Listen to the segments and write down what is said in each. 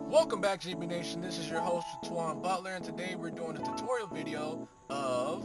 Welcome back, GB Nation. This is your host, Twan Butler, and today we're doing a tutorial video of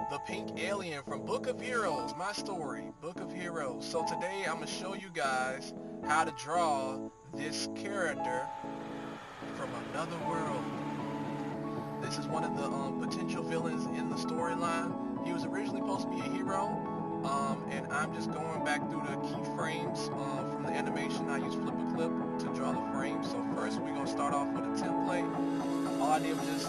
the pink alien from Book of Heroes, my story, Book of Heroes. So today I'm going to show you guys how to draw this character from another world. This is one of the potential villains in the storyline. He was originally supposed to be a hero, and I'm just going back through the keyframes from the animation. I use Flip a Clip to draw the frames. So first we're going to start off with a template. All I did was just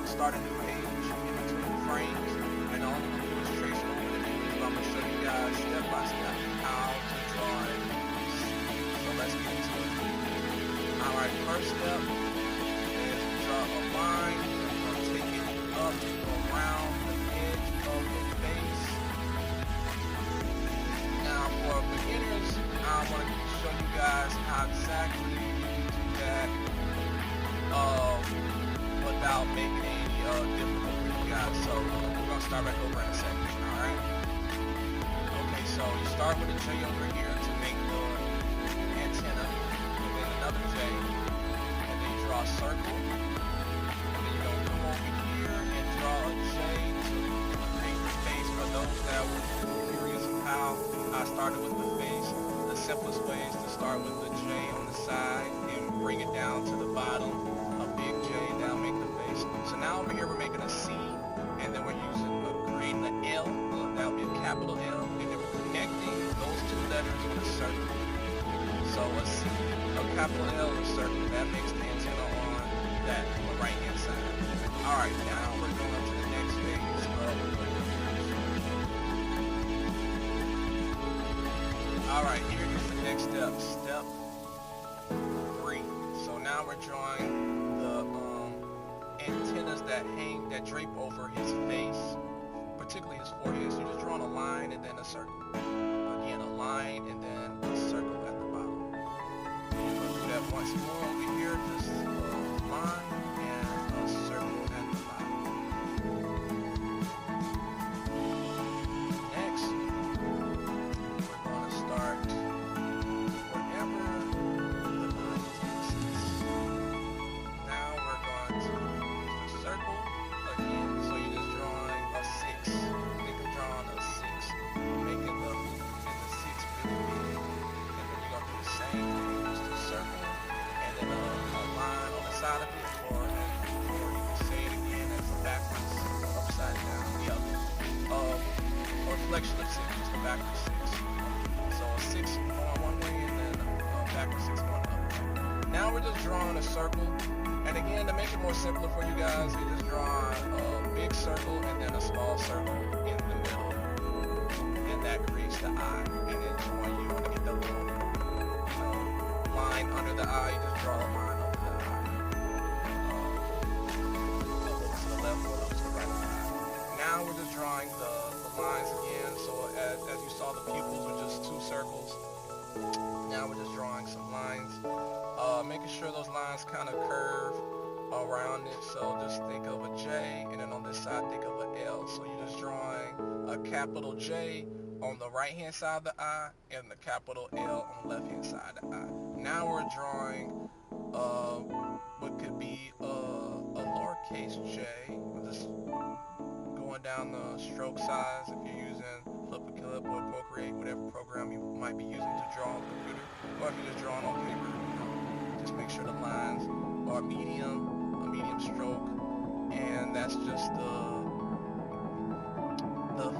start a new page in between frames, and all I'm going to do is trace over the image. But I'm going to show you guys step by step how to draw it. So let's get into it. Alright, first step is draw a line. I'm going to take it up around the edge of the face. Now for beginners, I want to show you guys how exactly you do that without making any difficult for you guys. So we're going to start back over in a second, alright? Okay, so you start with a J over here to make the antenna, and then another J, and then you draw a circle, and then you're going to come over here and draw a J to create the face. For those that were curious of how I started with the face, the simplest way is to start with the J on the side and bring it down to the bottom, a big J, that'll make the face. So now over here we're making a C, and then we're creating an L, that'll be a capital L, and then we're connecting those two letters with a circle. So a C, a capital L, and a circle, that makes the antenna on that on the right hand side. Alright, now we're going to the next phase of Alright, here is the next step, step 3. So now we're drawing the antennas that drape over his face, particularly his forehead. So you're just drawing a line and then a circle. Again, a line and then a circle at the bottom. You're going to do that once more over here, just a line and a circle at the bottom. Next, we're going to start wherever the line takes us. Now we're going to use the circle again. So you're just drawing a 6. Think of drawing a 6, making the 6 really big. And then you're going to do the same thing, just a circle, and then a line on the side of it, or you can say it again as a backwards, upside down, or reflection of 6, just a backwards 6. So a 6 going one way and then a backwards 6 going the other way. Now we're just drawing a circle, and again, to make it more simpler for you guys, we just draw a big circle and then a small circle in the middle, and that creates the eye. And then when you want to get the little line under the eye, you just draw a line over the eye, over to the left or over to the right side. Now we're just drawing the lines again. So as you saw, the pupils are just 2 circles. Now we're just drawing some lines, making sure those lines kind of curve around it. So just think of a J, and then on this side think of a L. So you're just drawing a capital J on the right hand side of the eye and the capital L on the left hand side of the eye. Now we're drawing what could be a lowercase j. We're just going down the stroke size if you're using Flip a Clip or Procreate, whatever program you might be using to draw on the computer, or if you're just drawing on paper, just make sure the lines are a medium stroke, and that's just the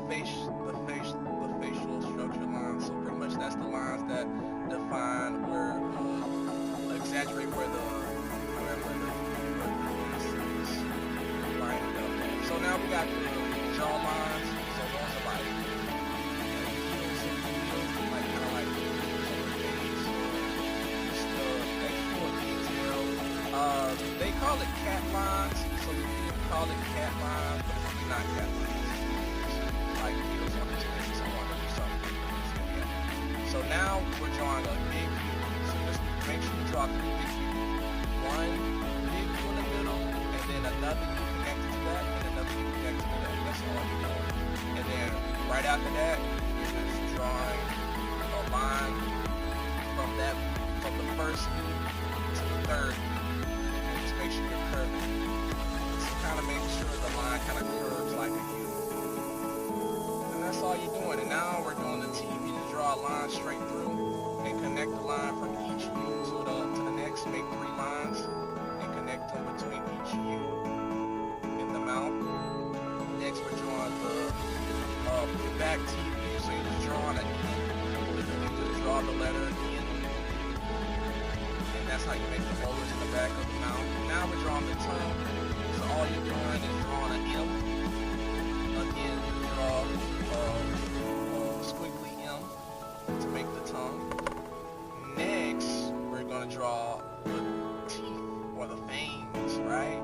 facial structure lines. So pretty much that's the lines that define where exaggerate where the is lined up. So now we got the jaw lines. So those are like kind of like just the extra detail. They call it cat lines, so you can call it cat lines, but it's really not cat lines. Like heels on his face. I want to do something. So now we're drawing a big view. So just make sure you draw 3 big views. One big view in the middle, and then another view connected to that, and another view connected to that. That's all you're doing. And then right after that, you're just drawing a line from the first view to the third view. kind of curves like a U. And that's all you're doing. And now we're doing the teeth. You just draw a line straight through and connect the line from each U to the next. Make 3 lines and connect them between each U in the mouth. Next, we're drawing the back teeth. So you're just drawing an N. You just draw the letter N. And that's how you make the molars in the back of the mouth. Now we're drawing the tongue. So all you're doing is drawing an M. Again, you draw a squiggly M to make the tongue. Next, we're going to draw the teeth or the fangs, right?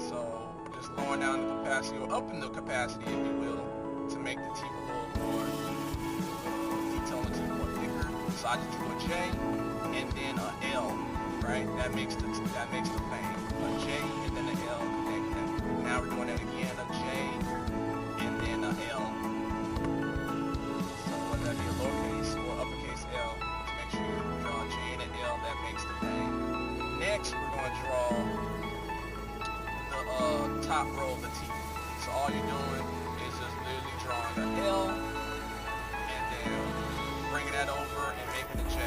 So just lowering down the capacity or upping the capacity, if you will, to make the teeth a little more detailing, the teeth more thicker. So I just drew a J and then a L, right? That makes the fang. A J and then an L connect them. Now we're doing that again, a J and then a L. So whether that be a lowercase or uppercase L, just make sure you draw a J and an L. That makes the fang. Next, we're going to draw the top row of the teeth. So all you're doing is just literally drawing an L and then bringing that over and making a J.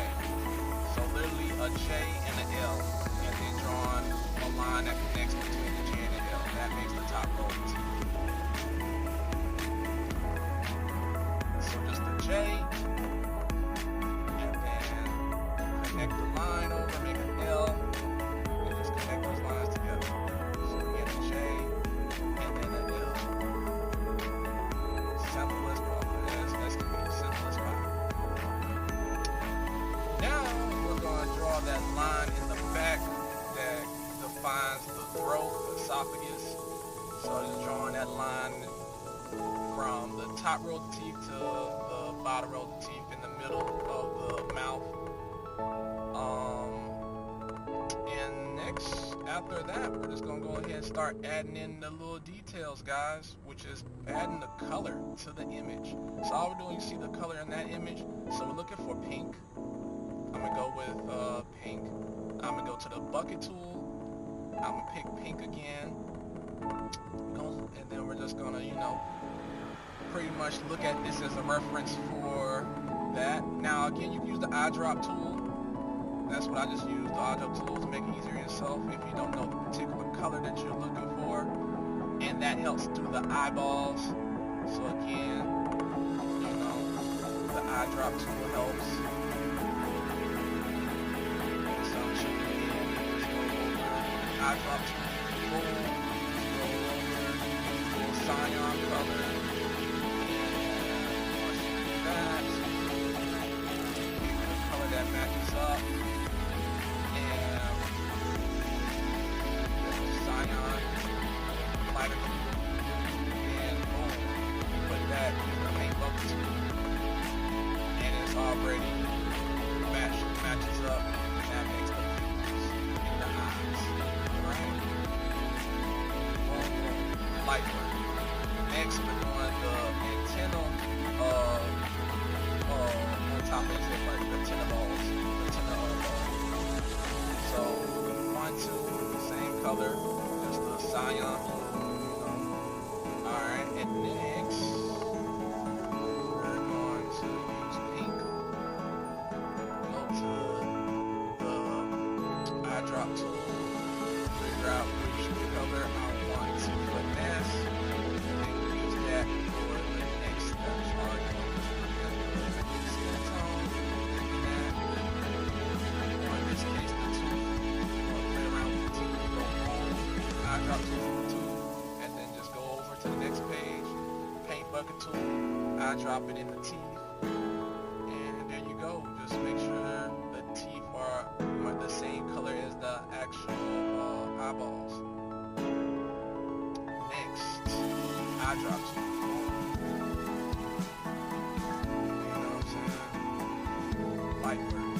So literally a J and an L, and then drawing a line that connects between the J and the L. That makes the top row of the teeth. So just a J, and then connect the line over, make an L, and just connect those lines together. So again, a J, and then an L. Simplest problem is, that's going to be the simplest part. Now, we're going to draw that line in the back that defines the throat, the esophagus. So just drawing that line from the top row of the teeth to the bottom row of the teeth in the middle of the mouth. And next, after that, we're just going to go ahead and start adding in the little details, guys, which is adding the color to the image. So all we're doing, you see the color in that image. So we're looking for pink. I'm going to go with pink. I'm going to go to the bucket tool. I'm going to pick pink again. And then we're just going to, you know, pretty much look at this as a reference for that. Now, again, you can use the eyedrop tool. That's what I just used, the eyedrop tool, to make it easier yourself if you don't know the particular color that you're looking for. And that helps through the eyeballs. So again, you know, the eyedrop tool helps. Eyedrop tool, roll over, cyan color, and once you do that, the color that matches up, and cyan, lighter blue, and boom, put that in the paint bucket tool, and it's already matches up, and that makes the pupils in the eyes. Light work. Next, we're doing the antenna on top of his head, like the antenna balls. So 1, 2, same color, just the cyan blue. Alright, and next we're going to use pink. Go to the eyedrop tool, figure out which color I want to finesse, and use that for the next steps. Alright, skin tone, and or in this case the tooth. Play around with the tooth, go home, eyedrop tool for the tooth, and then just go over to the next page, paint bucket tool, eyedrop it in the teeth, and there you go. Just make sure the teeth are the same color as the actual eyeballs. Next, eyedrop tool. You know what I'm saying? Light work.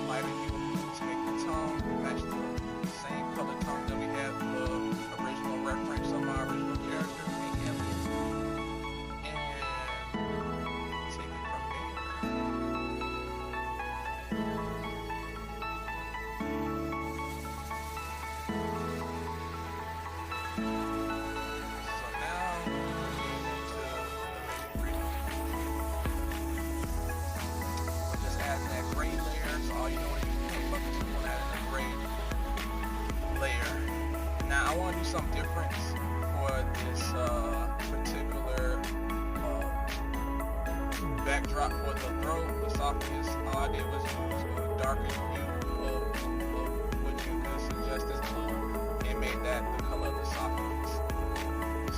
Lighter hue to make the tongue match the same color tongue that we have the original reference of my original character, Pink Alien. And take it from there. some difference for this particular backdrop for the throat, esophagus. All I did was use a darker hue of what you could suggest as blue and made that the color of the esophagus.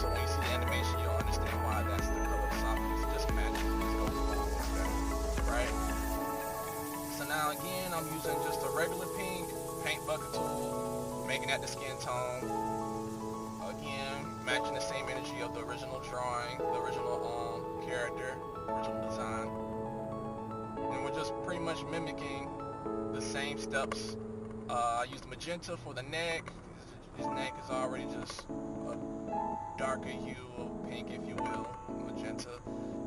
So when you see the animation, you'll understand why that's the color of the esophagus. It just matches, it just goes along with that, right? So now again, I'm using just a regular pink paint bucket tool, making that the skin tone. Again, matching the same energy of the original drawing, the original character, original design. And we're just pretty much mimicking the same steps. I used magenta for the neck. His neck is already just a darker hue of pink, if you will, magenta.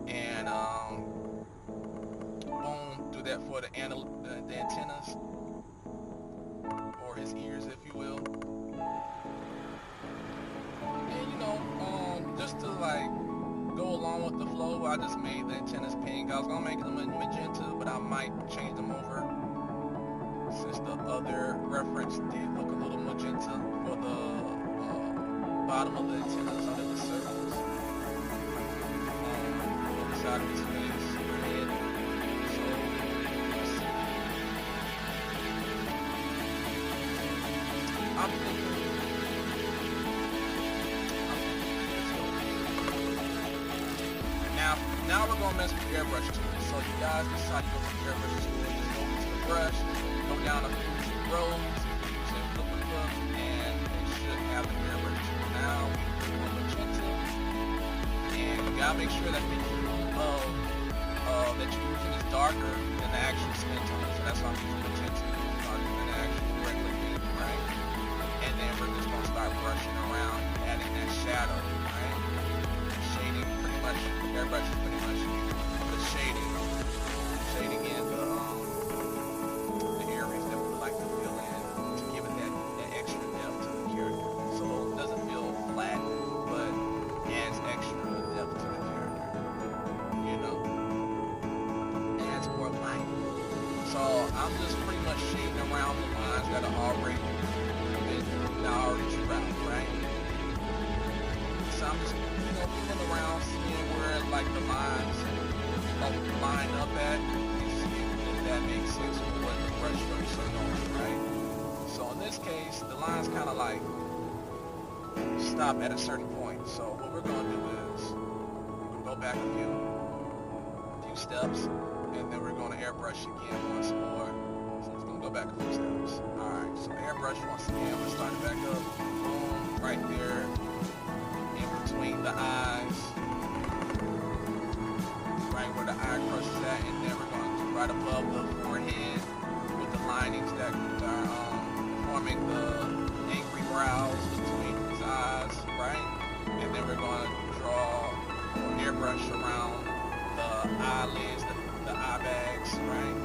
And boom, do that for the antennas, or his ears, if you will. And you know, just to like go along with the flow, I just made the antennas pink. I was gonna make them magenta, but I might change them over since the other reference did look a little magenta for the bottom of the antennas under the surface. On the side of his face, head. So let's see. I'm thinking. Now we're gonna mess with airbrush tools. So you guys decide to go for the airbrush tool, just go into the brush, go down a few rows, using flip, and it should have an airbrush tool. Now we do a magenta, and you gotta make sure that the hue of that you're using is darker than the actual skin tone. So that's why I'm using magenta, darker than the actual regular pink, right? And then we're just gonna start brushing around, adding that shadow, right? Shading pretty much, airbrush is pretty much the shading in the areas that we would like to fill in to give it that extra depth to the character. So it doesn't feel flat, but adds extra depth to the character, you know, adds more light. So I'm just pretty much shading around the lines that are already drew out, right? So I'm just, you know, feeling around, seeing where like the lines line up at, and see if that makes sense with what the brush strokes are doing, right? So in this case, the lines kind of like stop at a certain point. So what we're going to do is we're going to go back a few steps, and then we're going to airbrush again once more. So it's going to go back a few steps. Alright, so airbrush once again. We're starting back up. Boom, right there in between the eyes, right where the eye crush is at, and then we're going to do right above the forehead with the linings that are forming the angry brows between his eyes, right? And then we're going to draw or airbrush around the eyelids, the eye bags, right?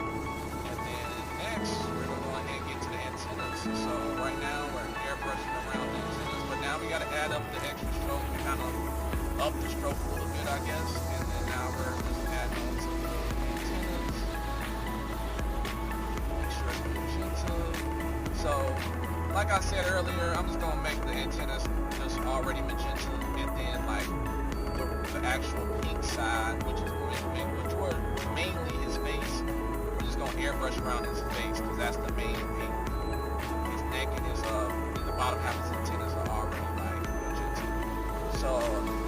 And then next, we're going to go ahead and get to the antennas. So right now, we're airbrushing around the antennas, but now we got to add up the extra stroke, kind of up the stroke a little bit, I guess. And then now we're just adding on to the antennas. Make sure it's magenta. So, like I said earlier, I'm just going to make the antennas just already magenta, and then like the actual pink side, which were mainly his face. We're just going to airbrush around his face, because that's the main pink. His neck and his and the bottom half of his antennas are already like magenta. So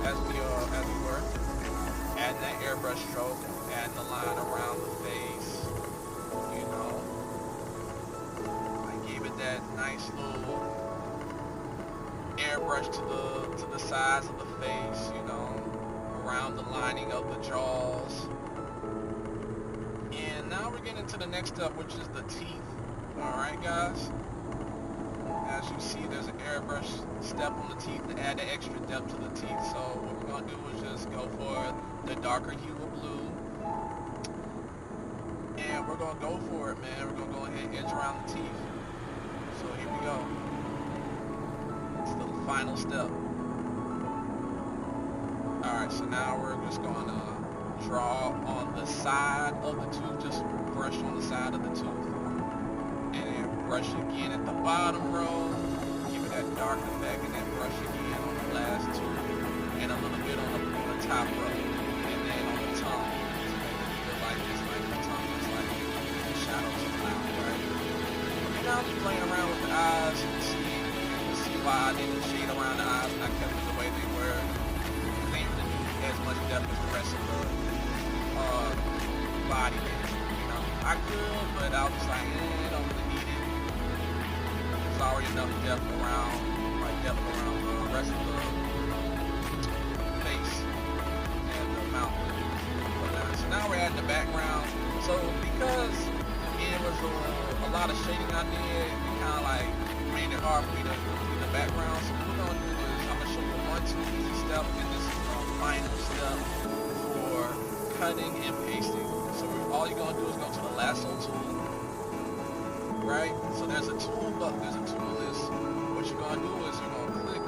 as we were adding that airbrush stroke, adding the line around the face, you know, I gave it that nice little airbrush to the sides of the face, you know, around the lining of the jaws. And now we're getting to the next step, which is the teeth. Alright guys, as you see, there's an airbrush step on the teeth to add the extra depth to the teeth. So what we're going to do is just go for the darker hue of blue, and we're going to go for it, man. We're going to go ahead and edge around the teeth. So here we go. It's the final step. Alright, so now we're just going to draw on the side of the tooth, just brush on the side of the tooth, and then brush again at the bottom row, give it that dark effect and that brush again on the last two, and a little bit on the top row, and then on the tongue to make it feel like it's like the tongue is like the shadows of cloud, right? And now I'm just playing around with the eyes and see why I didn't shade around the eyes and I kept it the way they were. They didn't really do as much depth as the rest of the body did. You know, I could, but I was just like, don't really need it. There's already enough depth around the rest of the face and the mouth. So now we're adding the background. So because it was a lot of shading I did, it kind of like made it hard for me to complete the background. So what we're going to do is I'm going to show you 1, 2 easy steps and this final step for cutting and pasting. So all you're going to do is go to the lasso tool, right? So there's a tool list. What you're going to do is you're going to click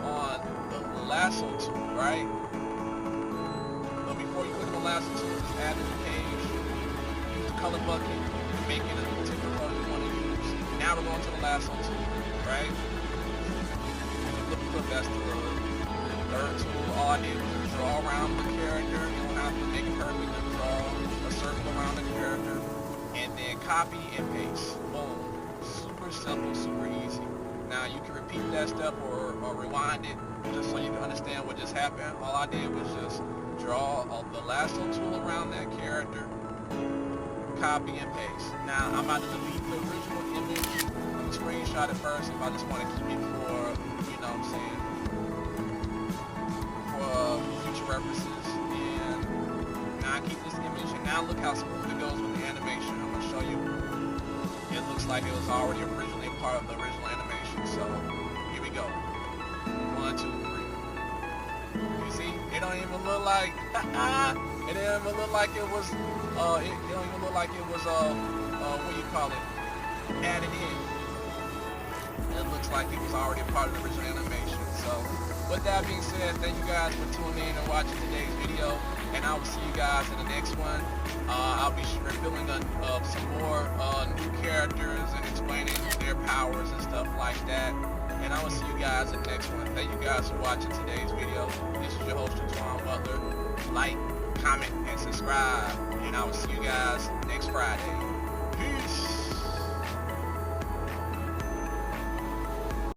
on the lasso tool, right? But before you click on the lasso tool, just add to the page, use the color bucket, make it a particular color you want to use. Now we're going to the lasso tool, right? Look, that's the third tool. All I did was draw around the character. You don't have to make it perfect. Just draw a circle around the character, and then copy and paste. Boom. Super simple, super easy. Now you can repeat that step or rewind it just so you can understand what just happened. All I did was just draw the lasso tool around that character, copy and paste. Now I'm about to delete the original image. I'm gonna screenshot it first if I just want to keep it for, you know what I'm saying, for future references. And now I keep this image, and now look how smooth it goes with the animation. I'm gonna show you. It looks like it was already originally part of the original animation. So here we go. 1, 2, 3. You see, it don't even look like it don't even look like it was it don't even look like it was what do you call it, added in. It looks like it was already a part of the original animation. So with that being said, thank you guys for tuning in and watching today's video, and I will see you guys in the next one. I'll be revealing some more new characters and explaining their powers and stuff like that. And I will see you guys in the next one. Thank you guys for watching today's video. This is your host, Twan Butler. Like, comment, and subscribe. And I will see you guys next Friday. Peace.